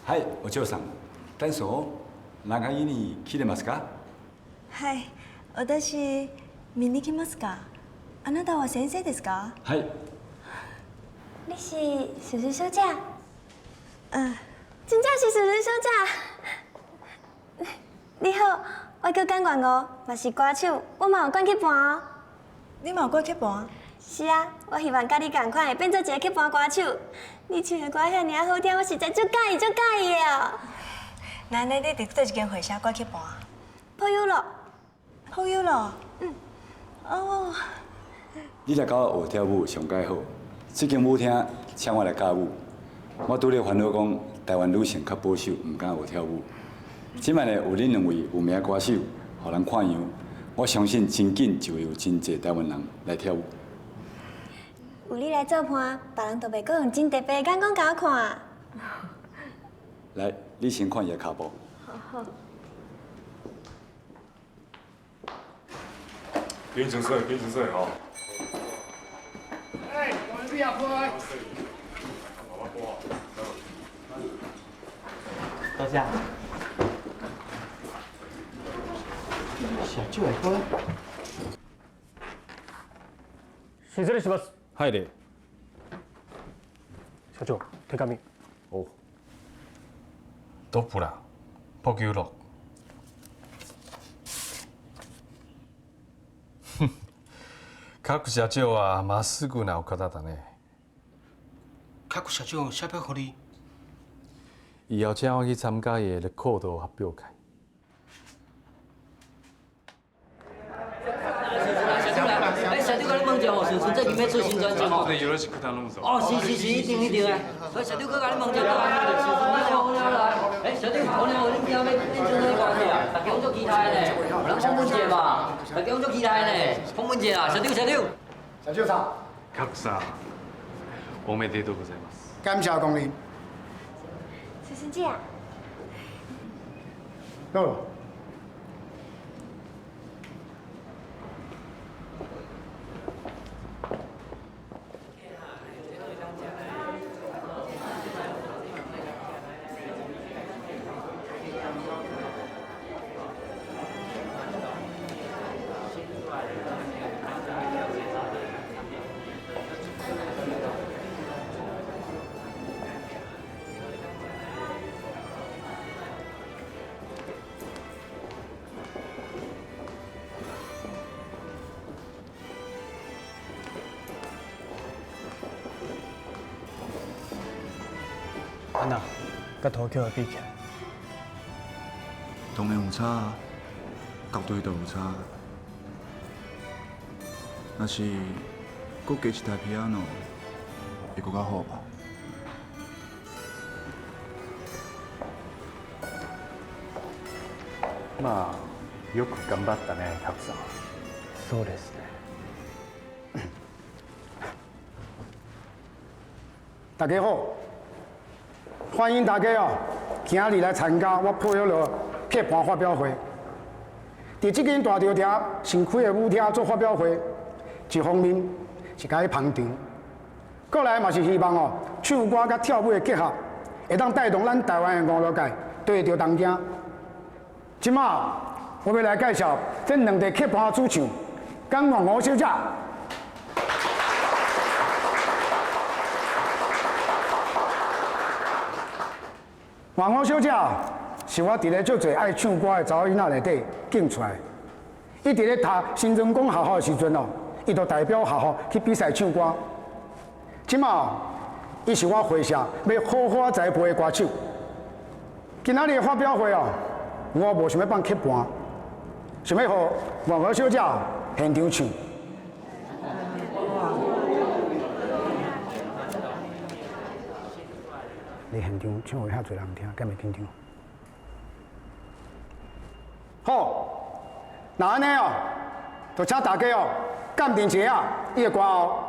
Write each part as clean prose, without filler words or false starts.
はい、お嬢さん。大将、長湯に来てますか？はい、私見に来ますか？あなたは先生ですか？はい。你是叔叔小姐？嗯，真正是叔叔小姐。你好，我叫简冠娥，嘛是歌手，我嘛有管去伴哦。你嘛有过去伴？是啊，我希望甲你同款会变做一个去伴歌手。你唱的歌遐尔好听，我实在足介意的哦。那你伫倒一间会社过去伴？朋友咯。好友咯。嗯。哦。你来教我学跳舞上介好。最近舞厅请我来教舞，我拄咧烦恼讲台湾女性较保守，唔敢学跳舞。即摆呢，有恁两位有名歌手，互人看样，我相信真紧就会有真侪台湾人来跳舞。有你来做伴，别人就袂阁用真特别的眼光甲我看。来，你先看伊个骹步。好。平成岁，平成岁，好。哎，我们不要播。多谢。社長やこれ。失礼します。入れ。社長、手紙。お。ドプラ、ポキュロ。各社長はまっすぐなお方だね。各社長写表互你。以後請我去參加嘅レコード発表會。小弟哥，你问一下哦，是最近要出新专辑哦？对，よろしく頼むぞ。哦，是，一定的。哎，小弟哥，你问一下，哎，小弟，我恁今仔要恁做哪个戏啊？大家拢做期待呢，有人访问者嘛？大家拢做期待呢，访問者啊，小弟。社長さん、各さん、おめでとうございます。感謝光臨。叔叔姐。好了。安娜，甲土桥比起来，当然有差，绝对都有差。若是搁加一台 piano， 会搁较好吧？まあよく頑張ったね、カクさん。そうですね。大家好，欢迎大家哦，今日来参加我配合了撇盘发表会。伫这间大潮厅新开的舞厅做发表会，一方面是甲伊捧场，过来嘛是希望哦，唱歌甲跳舞的结合，会当带动咱台湾的娱乐界对着东京。即马我要来介绍这两个揭盘主唱，江王吴小姐。王吴小姐是我伫咧足侪爱唱歌的查某囡仔内底拣出来。伊伫咧读新庄公学校的时阵哦，伊就代表学校去比赛唱歌。即马伊是我会社要好好栽培的歌手。今仔日的发表会哦，我无想要放揭盘，想要互王吴小姐现场唱。你现场唱互遐侪人听，敢袂紧张？好，那安尼哦，就请大家哦鉴定一下伊的歌喉。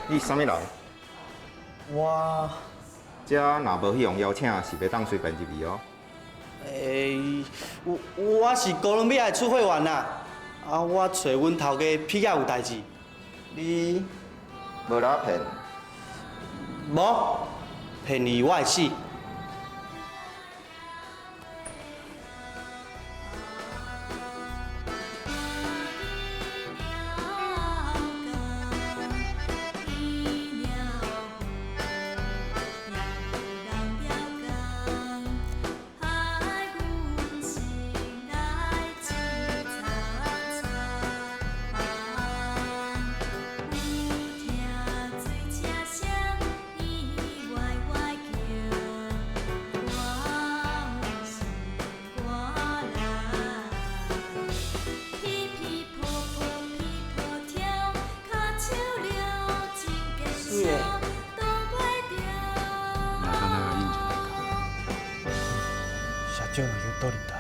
你是啥物人？我这若无迄样邀请，是袂当随便入去哦。我是哥伦比亚的出会员啦，我找阮头家批假有代志。你无拉骗？无，骗你我会死。就有道理的。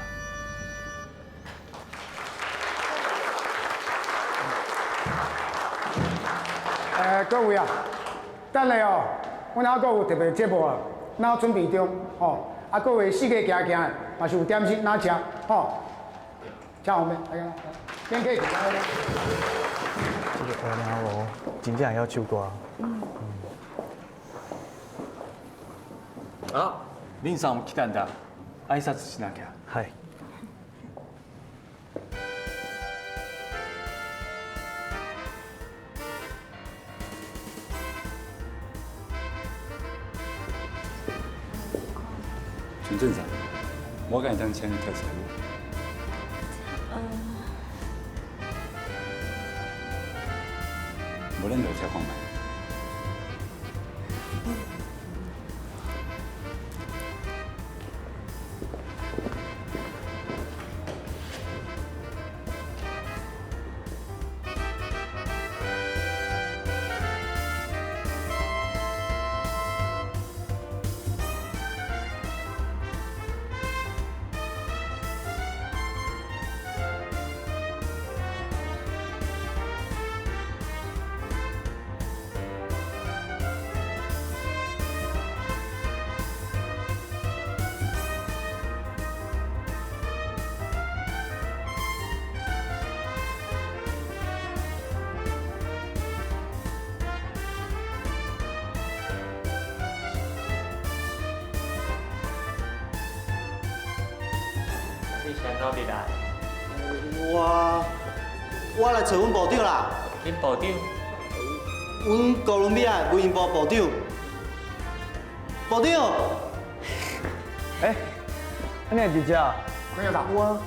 各位啊，等下哦，阮还阁有特别节目啊，咱准备中哦。啊，各位四个行行的，嘛是有点心拿吃哦。请后面，来，免客气。这个花鸟哦，真正要手大。あ、リンさんも来たんだ。挨拶しなきゃ。はい。陈镇长，我敢当请你跳起来舞。无咱就跳看卖。你想到底来？我来找阮部长啦。恁部长？阮哥伦比亚文艺部部长。部长。哎，你係姐姐啊？关校长。我。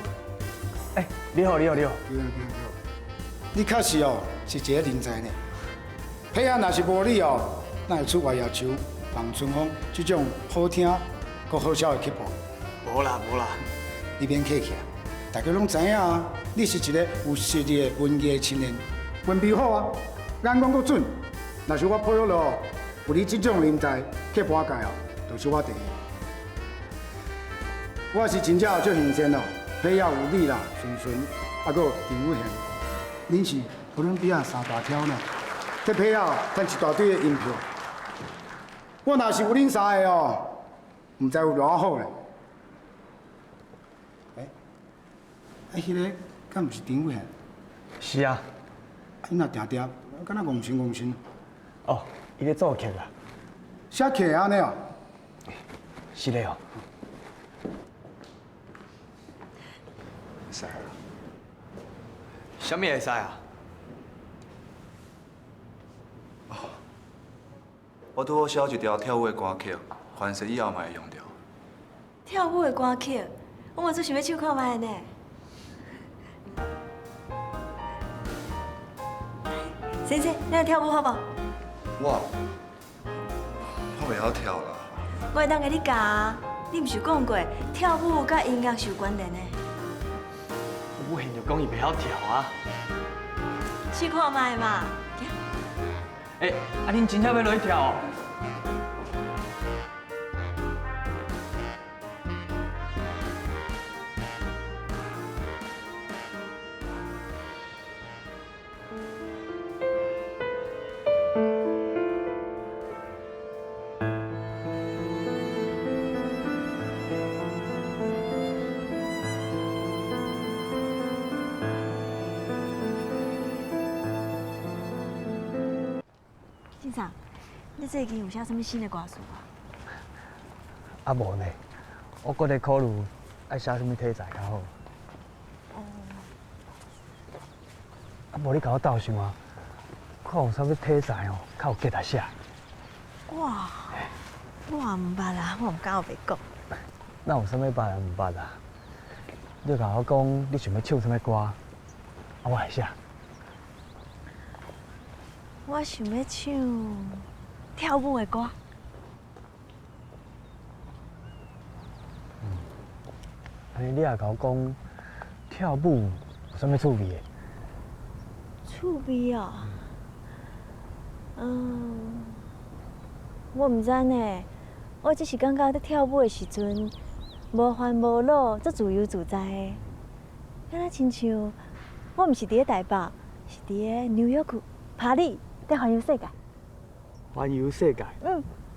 哎，你好，你好，你好。你确实哦是一个人才呢。配合若是无你哦，哪会出外要求王春风这种好听、佮好笑的曲目？无啦。你免客气啊，大家拢知影啊，你是一个有实力的文艺青年，文笔好啊，眼光佮准。若是我配合了，有你这种人才，去播界哦，就是我第一。我是真正足幸运哦，配合有你啦，顺，还佮陈武贤，恁是哥伦比亚三大挑呢，去配合赚一大堆的银票。我若是有恁三个哦，唔知有偌好咧。迄个敢毋是陈武贤？是啊。伊若定定，敢若戆神。哦，伊咧做客啦。写客安尼哦？是咧哦。会使啦。什么会使啊？我拄好写一条跳舞的歌曲，凡是以后嘛会用到。跳舞的歌曲，我嘛最想要唱看卖呢。先生，咱来跳舞好不好？我袂晓跳啦。我会当甲你教，你毋是讲过跳舞甲音乐是有关联的？武贤就讲伊袂晓跳啊。试看卖嘛。哎，啊恁真正要落去跳哦？院长，你最近有写什么新的歌词啊？啊无呢，我搁在考虑爱写什么题材较好。啊无你甲我斗想啊，看有啥物题材哦，较有价值写。哇，我也唔捌啦，我唔敢有白讲。哪有啥物捌啊唔捌啊？你甲我讲你想要唱什么歌，啊我会写。我想要唱跳舞的歌。安尼你也甲我讲跳舞有啥物趣味的？趣味哦，我唔知呢。我只是感觉在跳舞的时阵，无烦无恼，足自由自在的。敢若亲像我唔是伫咧台北，是伫咧纽约区、巴黎，在环游世界。环游世界？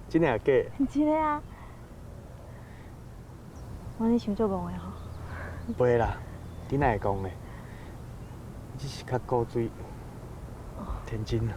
真的也假的？真的啊！我咧想做戆的吼。袂啦，你哪会讲呢？只是较古锥、天真啊。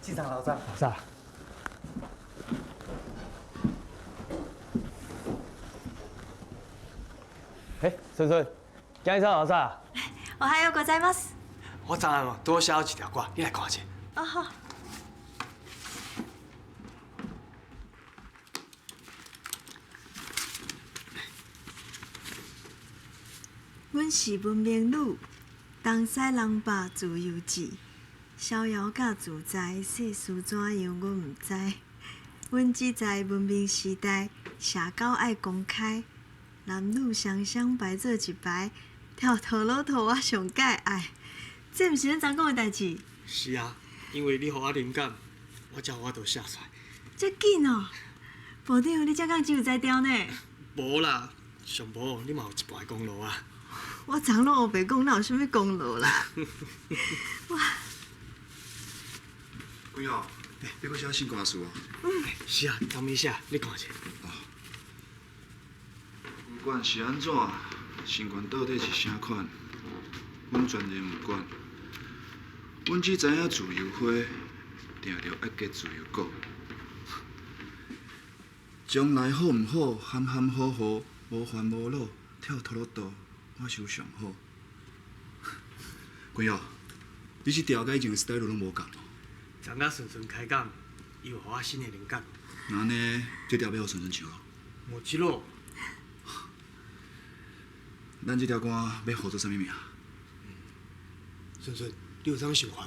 机场老站。老大。顺顺，今日上老大。おはようございます。我昨暗哦多写一条歌，你来看者。哦好。阮是文明女，东西人北自由志，逍遥甲自在，世事怎样阮毋知。阮只知文明时代，社交爱公开，男女双双排做一排，跳陀螺陀我上介爱。这毋是咱昨讲的代志？是啊，因为你互我灵感，我才我都写出来。这紧哦，部长，你这讲真有才调呢。无啦，上无你嘛有一半功劳啊。我昨拢黑白讲，哪有啥物功劳啦？哇！贵哦，你搁写新歌词哦？是啊，刚咪写，你看者。不管是安怎，身悬到底是啥款，阮全然毋管。阮只知影自由花，定着爱结自由果。将来好毋好，含含好好，无烦无恼，跳陀螺陀，我想上好。贵哦，你这条甲以前的 style 拢无共哦。昨仔顺顺开讲，伊有互我新的灵感。那安尼，这条要互顺顺唱哦。莫吉洛。咱这条歌要互做啥物名？顺顺，你有啥物想法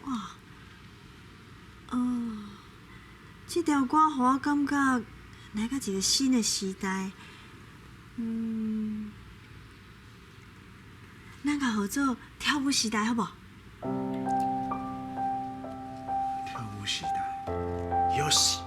无？哇，这条歌互我感觉来到一个新的时代。咱甲合作跳舞时代好无？跳舞时代。有戏。